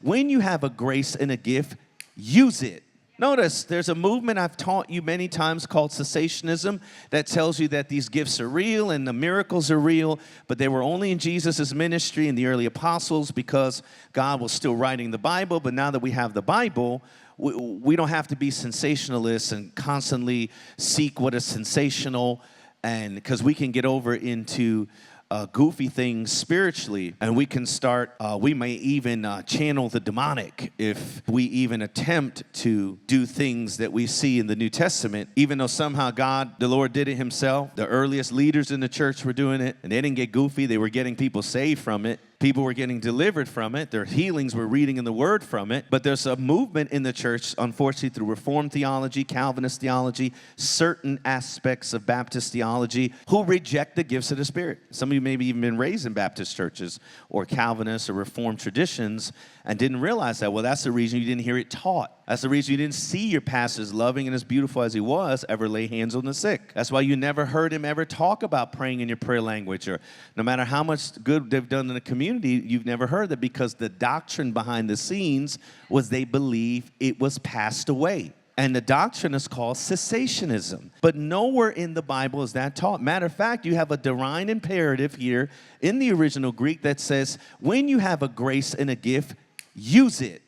when you have a grace and a gift, use it. Notice there's a movement I've taught you many times called cessationism that tells you that these gifts are real and the miracles are real, but they were only in Jesus' ministry and the early apostles because God was still writing the Bible. But now that we have the Bible, we don't have to be sensationalists and constantly seek what is sensational, and because we can get over into goofy things spiritually, and we can start, we may even channel the demonic if we even attempt to do things that we see in the New Testament, even though somehow God, the Lord, did it himself. The earliest leaders in the church were doing it, and they didn't get goofy. They were getting people saved from it. People were getting delivered from it. Their healings were reading in the Word from it. But there's a movement in the church, unfortunately, through Reformed theology, Calvinist theology, certain aspects of Baptist theology, who reject the gifts of the Spirit. Some of you maybe even been raised in Baptist churches or Calvinist or Reformed traditions and didn't realize that. Well, that's the reason you didn't hear it taught. That's the reason you didn't see your pastors, loving and as beautiful as he was, ever lay hands on the sick. That's why you never heard him ever talk about praying in your prayer language, or no matter how much good they've done in the community, you've never heard that, because the doctrine behind the scenes was they believe it was passed away. And the doctrine is called cessationism. But nowhere in the Bible is that taught. Matter of fact, you have a divine imperative here in the original Greek that says, when you have a grace and a gift, use it.